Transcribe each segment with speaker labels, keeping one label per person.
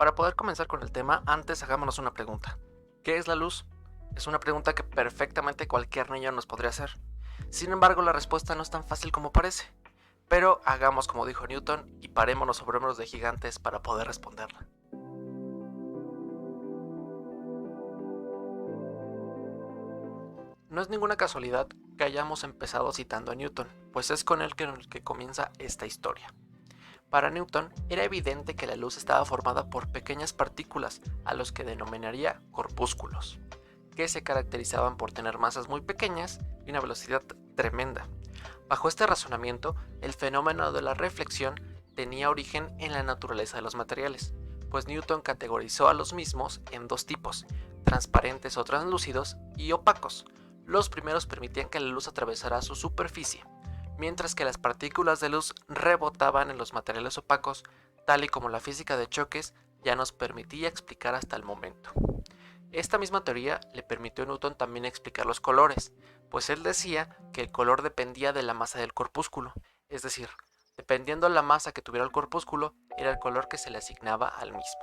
Speaker 1: Para poder comenzar con el tema, antes hagámonos una pregunta. ¿Qué es la luz? Es una pregunta que perfectamente cualquier niño nos podría hacer. Sin embargo, la respuesta no es tan fácil como parece. Pero hagamos como dijo Newton y parémonos sobre hombros de gigantes para poder responderla. No es ninguna casualidad que hayamos empezado citando a Newton, pues es con él que comienza esta historia. Para Newton era evidente que la luz estaba formada por pequeñas partículas, a los que denominaría corpúsculos, que se caracterizaban por tener masas muy pequeñas y una velocidad tremenda. Bajo este razonamiento, el fenómeno de la reflexión tenía origen en la naturaleza de los materiales, pues Newton categorizó a los mismos en dos tipos: transparentes o translúcidos y opacos. Los primeros permitían que la luz atravesara su superficie, mientras que las partículas de luz rebotaban en los materiales opacos, tal y como la física de choques ya nos permitía explicar hasta el momento. Esta misma teoría le permitió a Newton también explicar los colores, pues él decía que el color dependía de la masa del corpúsculo, es decir, dependiendo de la masa que tuviera el corpúsculo, era el color que se le asignaba al mismo.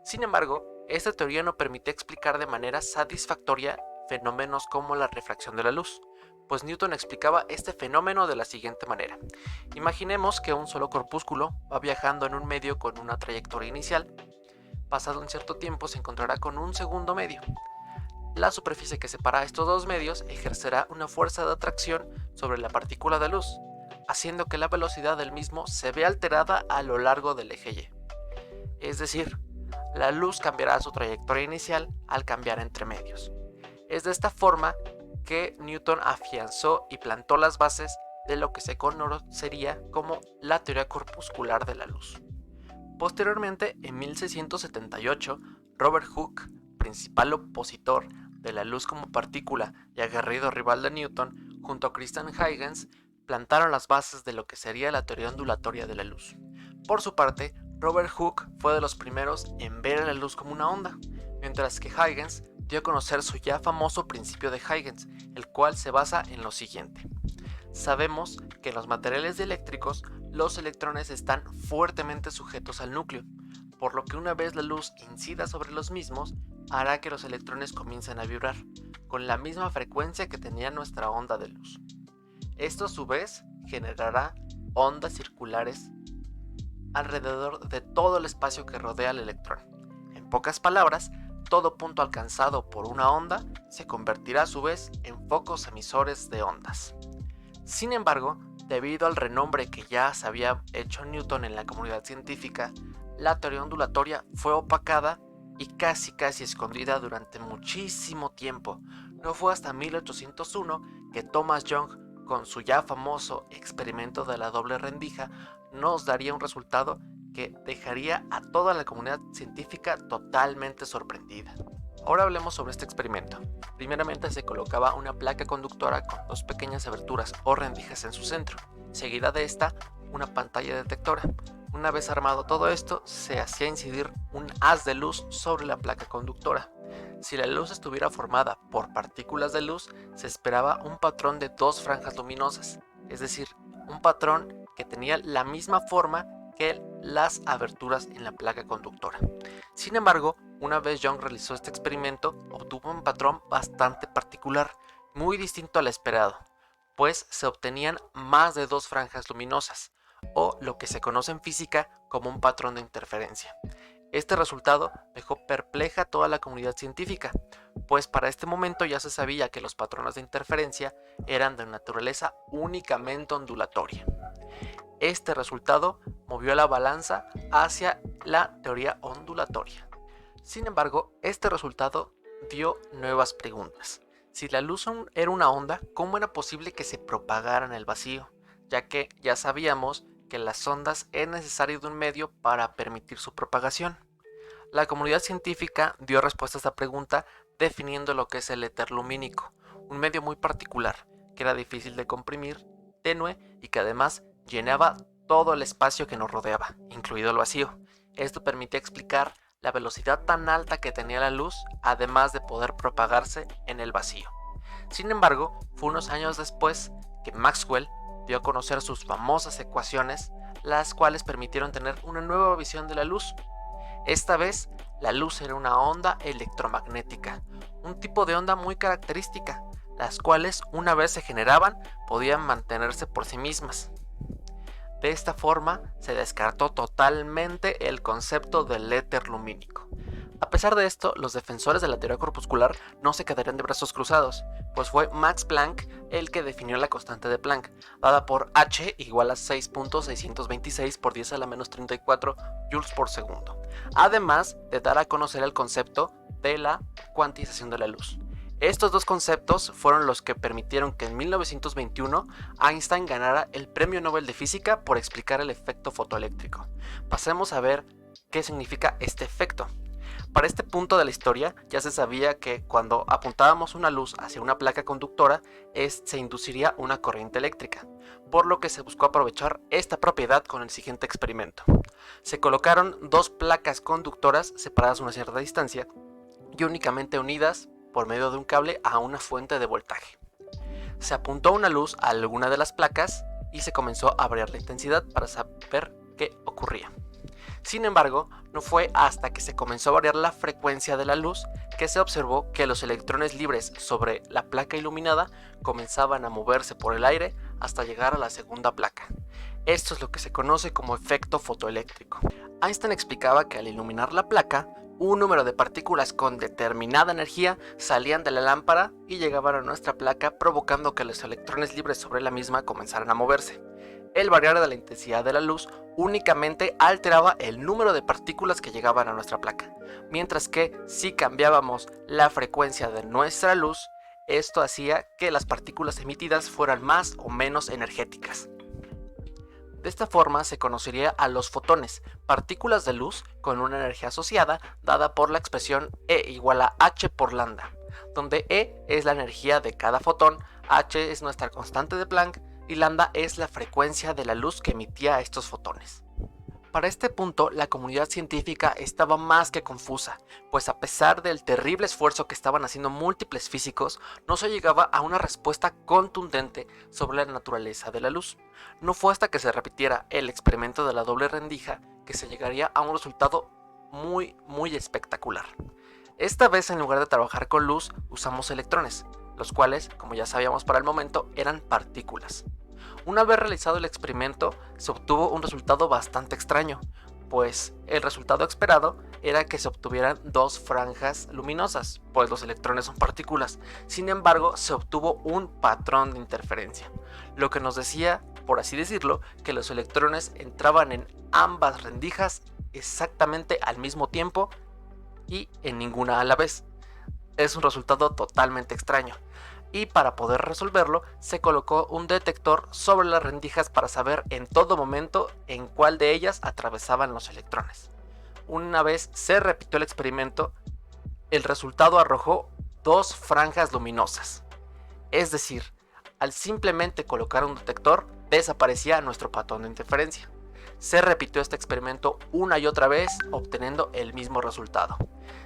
Speaker 1: Sin embargo, esta teoría no permite explicar de manera satisfactoria fenómenos como la refracción de la luz, pues Newton explicaba este fenómeno de la siguiente manera. Imaginemos que un solo corpúsculo va viajando en un medio con una trayectoria inicial. Pasado un cierto tiempo se encontrará con un segundo medio. La superficie que separa estos dos medios ejercerá una fuerza de atracción sobre la partícula de luz, haciendo que la velocidad del mismo se vea alterada a lo largo del eje Y. Es decir, la luz cambiará su trayectoria inicial al cambiar entre medios. Es de esta forma que Newton afianzó y plantó las bases de lo que se conocería como la teoría corpuscular de la luz. Posteriormente, en 1678, Robert Hooke, principal opositor de la luz como partícula y aguerrido rival de Newton, junto a Christian Huygens, plantaron las bases de lo que sería la teoría ondulatoria de la luz. Por su parte, Robert Hooke fue de los primeros en ver a la luz como una onda, mientras que Huygens dio a conocer su ya famoso principio de Huygens, el cual se basa en lo siguiente. Sabemos que en los materiales dieléctricos los electrones están fuertemente sujetos al núcleo, por lo que una vez la luz incida sobre los mismos, hará que los electrones comiencen a vibrar, con la misma frecuencia que tenía nuestra onda de luz. Esto a su vez generará ondas circulares alrededor de todo el espacio que rodea al electrón. En pocas palabras, todo punto alcanzado por una onda se convertirá a su vez en focos emisores de ondas. Sin embargo, debido al renombre que ya se había hecho Newton en la comunidad científica, la teoría ondulatoria fue opacada y casi escondida durante muchísimo tiempo. No fue hasta 1801 que Thomas Young, con su ya famoso experimento de la doble rendija, nos daría un resultado que dejaría a toda la comunidad científica totalmente sorprendida. Ahora hablemos sobre este experimento. Primeramente se colocaba una placa conductora con dos pequeñas aberturas o rendijas en su centro. Seguida de esta, una pantalla detectora. Una vez armado todo esto, se hacía incidir un haz de luz sobre la placa conductora. Si la luz estuviera formada por partículas de luz, se esperaba un patrón de dos franjas luminosas, es decir, un patrón que tenía la misma forma que las aberturas en la placa conductora. Sin embargo, una vez Young realizó este experimento, obtuvo un patrón bastante particular, muy distinto al esperado, pues se obtenían más de dos franjas luminosas, o lo que se conoce en física como un patrón de interferencia. Este resultado dejó perpleja a toda la comunidad científica, pues para este momento ya se sabía que los patrones de interferencia eran de naturaleza únicamente ondulatoria. Este resultado movió la balanza hacia la teoría ondulatoria. Sin embargo, este resultado dio nuevas preguntas. Si la luz era una onda, ¿cómo era posible que se propagara en el vacío? Ya que ya sabíamos que las ondas es necesario de un medio para permitir su propagación. La comunidad científica dio respuesta a esta pregunta definiendo lo que es el éter lumínico, un medio muy particular, que era difícil de comprimir, tenue y que además llenaba todo el espacio que nos rodeaba, incluido el vacío. Esto permitía explicar la velocidad tan alta que tenía la luz, además de poder propagarse en el vacío. Sin embargo, fue unos años después que Maxwell dio a conocer sus famosas ecuaciones, las cuales permitieron tener una nueva visión de la luz. Esta vez, la luz era una onda electromagnética, un tipo de onda muy característica, las cuales una vez se generaban podían mantenerse por sí mismas. De esta forma se descartó totalmente el concepto del éter lumínico. A pesar de esto, los defensores de la teoría corpuscular no se quedarían de brazos cruzados, pues fue Max Planck el que definió la constante de Planck, dada por H igual a 6.626 por 10 a la menos 34 joules por segundo, además de dar a conocer el concepto de la cuantización de la luz. Estos dos conceptos fueron los que permitieron que en 1921 Einstein ganara el Premio Nobel de Física por explicar el efecto fotoeléctrico. Pasemos a ver qué significa este efecto. Para este punto de la historia ya se sabía que cuando apuntábamos una luz hacia una placa conductora se induciría una corriente eléctrica, por lo que se buscó aprovechar esta propiedad con el siguiente experimento. Se colocaron dos placas conductoras separadas a una cierta distancia y únicamente unidas por medio de un cable a una fuente de voltaje. Se apuntó una luz a alguna de las placas y se comenzó a variar la intensidad para saber qué ocurría. Sin embargo, no fue hasta que se comenzó a variar la frecuencia de la luz que se observó que los electrones libres sobre la placa iluminada comenzaban a moverse por el aire hasta llegar a la segunda placa. Esto es lo que se conoce como efecto fotoeléctrico. Einstein explicaba que al iluminar la placa, un número de partículas con determinada energía salían de la lámpara y llegaban a nuestra placa, provocando que los electrones libres sobre la misma comenzaran a moverse. El variar de la intensidad de la luz únicamente alteraba el número de partículas que llegaban a nuestra placa, mientras que si cambiábamos la frecuencia de nuestra luz, esto hacía que las partículas emitidas fueran más o menos energéticas. De esta forma se conocería a los fotones, partículas de luz con una energía asociada dada por la expresión E igual a h por lambda, donde E es la energía de cada fotón, h es nuestra constante de Planck y lambda es la frecuencia de la luz que emitía estos fotones. Para este punto, la comunidad científica estaba más que confusa, pues a pesar del terrible esfuerzo que estaban haciendo múltiples físicos, no se llegaba a una respuesta contundente sobre la naturaleza de la luz. No fue hasta que se repitiera el experimento de la doble rendija que se llegaría a un resultado muy espectacular. Esta vez, en lugar de trabajar con luz, usamos electrones, los cuales, como ya sabíamos para el momento, eran partículas. Una vez realizado el experimento, se obtuvo un resultado bastante extraño, pues el resultado esperado era que se obtuvieran dos franjas luminosas, pues los electrones son partículas. Sin embargo, se obtuvo un patrón de interferencia, lo que nos decía, por así decirlo, que los electrones entraban en ambas rendijas exactamente al mismo tiempo y en ninguna a la vez. Es un resultado totalmente extraño. Y para poder resolverlo, se colocó un detector sobre las rendijas para saber en todo momento en cuál de ellas atravesaban los electrones. Una vez se repitió el experimento, el resultado arrojó dos franjas luminosas. Es decir, al simplemente colocar un detector, desaparecía nuestro patrón de interferencia. Se repitió este experimento una y otra vez, obteniendo el mismo resultado.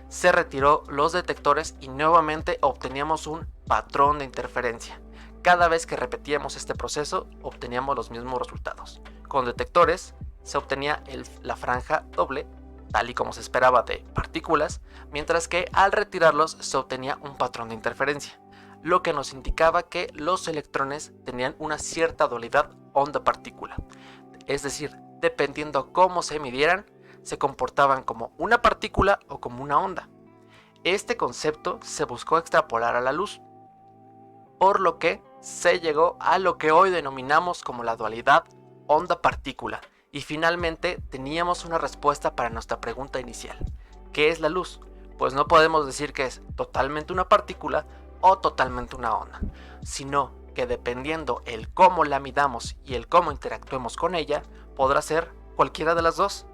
Speaker 1: Se retiró los detectores y nuevamente obteníamos un patrón de interferencia. Cada vez que repetíamos este proceso, obteníamos los mismos resultados. Con detectores se obtenía la franja doble, tal y como se esperaba de partículas, mientras que al retirarlos se obtenía un patrón de interferencia, lo que nos indicaba que los electrones tenían una cierta dualidad onda-partícula. Es decir, dependiendo cómo se midieran, se comportaban como una partícula o como una onda. Este concepto se buscó extrapolar a la luz, por lo que se llegó a lo que hoy denominamos como la dualidad onda-partícula, y finalmente teníamos una respuesta para nuestra pregunta inicial. ¿Qué es la luz? Pues no podemos decir que es totalmente una partícula o totalmente una onda, sino que dependiendo el cómo la midamos y el cómo interactuemos con ella, podrá ser cualquiera de las dos.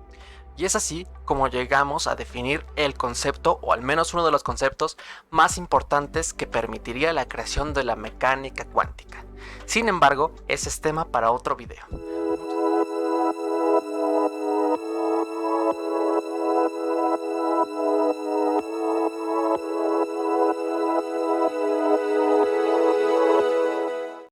Speaker 1: Y es así como llegamos a definir el concepto, o al menos uno de los conceptos más importantes que permitiría la creación de la mecánica cuántica. Sin embargo, ese es tema para otro video.